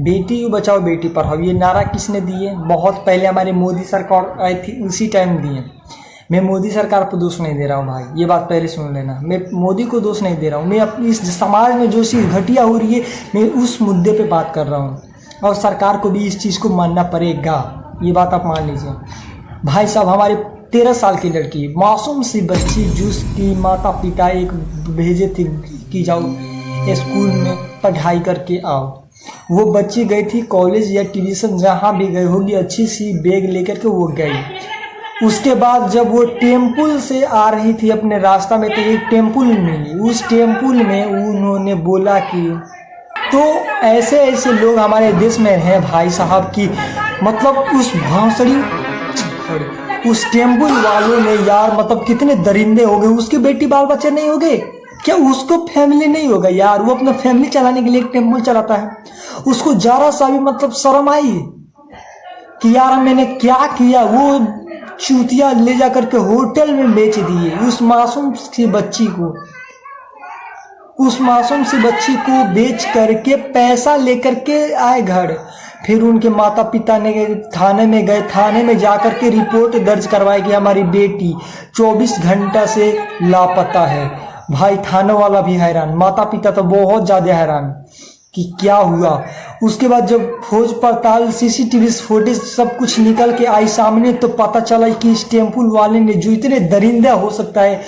बेटी बचाओ बेटी पढ़ाओ, ये नारा किसने दिए? बहुत पहले हमारी मोदी सरकार आई थी, उसी टाइम दिए। मैं मोदी सरकार को दोष नहीं दे रहा हूँ भाई, ये बात पहले सुन लेना। मैं मोदी को दोष नहीं दे रहा हूँ, मैं अपनी इस समाज में जो चीज़ घटिया हो रही है मैं उस मुद्दे पे बात कर रहा हूँ, और सरकार को भी इस चीज़ को मानना पड़ेगा, ये बात आप मान लीजिए। भाई साहब, हमारे 13 साल की लड़की, मासूम सी बच्ची, जिसकी माता पिता एक भेजे थे कि जाओ स्कूल में पढ़ाई करके आओ, वो बच्ची गई थी कॉलेज या ट्यूशन जहाँ भी गई होगी, अच्छी सी बैग लेकर के वो गई। उसके बाद जब वो टेम्पुल से आ रही थी अपने रास्ता में तो एक टेम्पुल मिली, उस टेम्पुल में उन्होंने बोला कि तो ऐसे ऐसे लोग हमारे देश में हैं भाई साहब की मतलब उस भौंसड़ी उस टेम्पुल वालों ने यार मतलब कितने दरिंदे हो गए। उसके बेटी बाल बच्चे नहीं हो गए क्या? उसको फैमिली नहीं होगा यार, वो अपना फैमिली चलाने के लिए एक टेम्पुल चलाता है, उसको जरा सा भी मतलब शर्म आई कि यार मैंने क्या किया? वो चूतिया ले जा करके होटल में बेच दिए उस मासूम सी बच्ची को, उस मासूम सी बच्ची को बेच करके पैसा लेकर के आए घर। फिर उनके माता पिता ने थाने में गए, थाने में जाकर के रिपोर्ट दर्ज करवाई कि हमारी बेटी 24 घंटा से लापता है। भाई थाने वाला भी हैरान, माता पिता तो बहुत ज़्यादा हैरान कि क्या हुआ। उसके बाद जब खोज पड़ताल सीसीटीवी फुटेज सब कुछ निकल के आई सामने तो पता चला कि इस टेम्पुल वाले ने, जो इतने दरिंदा हो सकता है,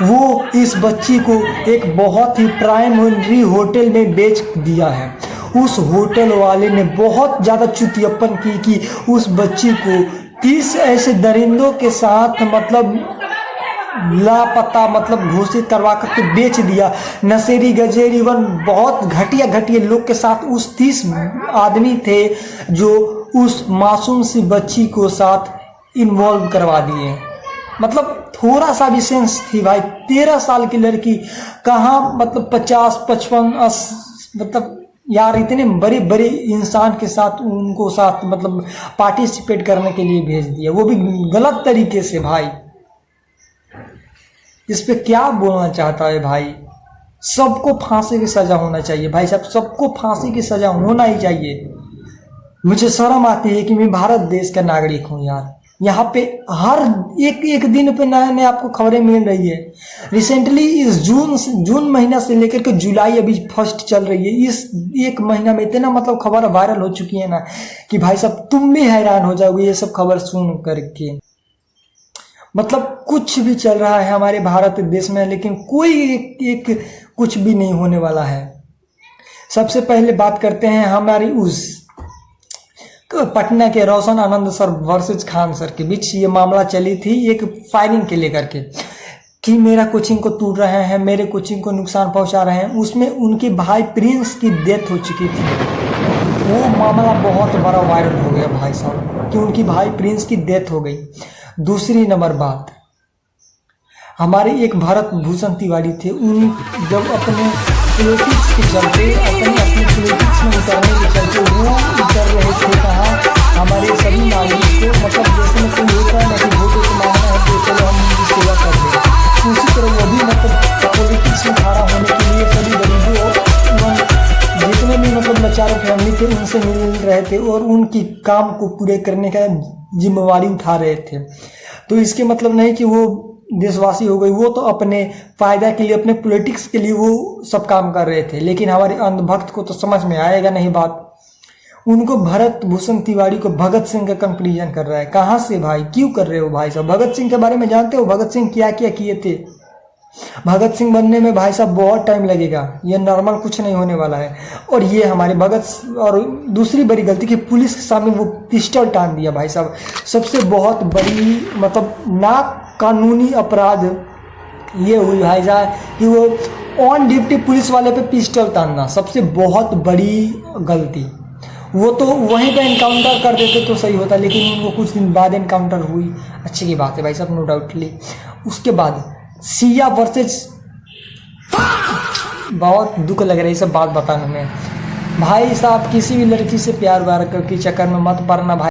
वो इस बच्ची को एक बहुत ही प्राइमरी होटल में बेच दिया है। उस होटल वाले ने बहुत ज़्यादा चुतियापन की कि उस बच्ची को 30 ऐसे दरिंदों के साथ मतलब लापता मतलब घोषित करवा करके बेच दिया। नशेरी गजेरी इवन बहुत घटिया घटिया लोग के साथ उस 30 आदमी थे जो उस मासूम सी बच्ची को साथ इन्वॉल्व करवा दिए। मतलब थोड़ा सा भी सेंस थी भाई। 13 साल की लड़की कहाँ मतलब 50 55 मतलब यार इतने बड़े बड़े इंसान के साथ उनको साथ मतलब पार्टिसिपेट करने के लिए भेज दिया, वो भी गलत तरीके से। भाई इस पे क्या बोलना चाहता है भाई? सबको फांसी की सजा होना चाहिए भाई साहब, सबको फांसी की सजा होना ही चाहिए। मुझे शर्म आती है कि मैं भारत देश का नागरिक हूँ यार। यहाँ पे हर एक दिन पे नए नए आपको खबरें मिल रही है। रिसेंटली इस जून महीना से लेकर के जुलाई अभी फर्स्ट चल रही है, इस एक महीना में इतना मतलब खबर वायरल हो चुकी है ना कि भाई साहब तुम भी हैरान हो जाओगे ये सब खबर सुन करके। मतलब कुछ भी चल रहा है हमारे भारत देश में, लेकिन कोई एक कुछ भी नहीं होने वाला है। सबसे पहले बात करते हैं हमारी उस पटना के रोशन आनंद सर वर्सेज खान सर के बीच ये मामला चली थी एक फायरिंग के लेकर के कि मेरा कोचिंग को तोड़ रहे हैं, मेरे कोचिंग को नुकसान पहुंचा रहे हैं। उसमें उनके भाई प्रिंस की डेथ हो चुकी थी। वो मामला बहुत बड़ा वायरल हो गया भाई साहब कि उनकी भाई प्रिंस की डेथ हो गई। दूसरी नंबर बात, हमारे एक भरत भूषण तिवारी थे, उन जब अपने पॉलिटिक्स के चलते अपनी पॉलिटिक्स में उतरने के चलते वो उतर रहे थे कहाँ हमारे सभी नागरिक को मतलब जैसे में कोई होता है ना कि वोटों को मांगना है तो चलो हम उनकी सेवा कर दें, उसी तरह वो भी मतलब पॉलिटिक्स में खड़ा होने के लिए सभी गरीबों और जितने भी मतलब लाचार फैमिली थे उनसे मिल रहे थे और उनकी काम को पूरे करने का जिम्मेवारी उठा रहे थे। तो इसके मतलब नहीं कि वो देशवासी हो गई, वो तो अपने फायदा के लिए अपने पॉलिटिक्स के लिए वो सब काम कर रहे थे। लेकिन हमारे अंधभक्त को तो समझ में आएगा नहीं बात। उनको भरत भूषण तिवारी को भगत सिंह का कंपैरिजन कर रहा है। कहाँ से भाई, क्यों कर रहे हो भाई साहब? भगत सिंह के बारे में जानते हो भगत सिंह क्या क्या किए थे? भगत सिंह बनने में भाई साहब बहुत टाइम लगेगा, ये नॉर्मल कुछ नहीं होने वाला है। और ये हमारे भगत और दूसरी बड़ी गलती कि पुलिस के सामने वो पिस्टल टांग दिया भाई साहब। सबसे बहुत बड़ी मतलब ना कानूनी अपराध ये हुई भाई साहब कि वो ऑन ड्यूटी पुलिस वाले पे पिस्टल तानना सबसे बहुत बड़ी गलती। वो तो वहीं पे इनकाउंटर कर देते तो सही होता, लेकिन उनको कुछ दिन बाद इनकाउंटर हुई, अच्छी की बात है भाई साहब, नो डाउटली। उसके बाद सिया वर्सेज, बहुत दुख लग रहा है ये सब बात बताने में। भाई साहब किसी भी लड़की से प्यार व्यार के चक्कर में मत पड़ना भाई।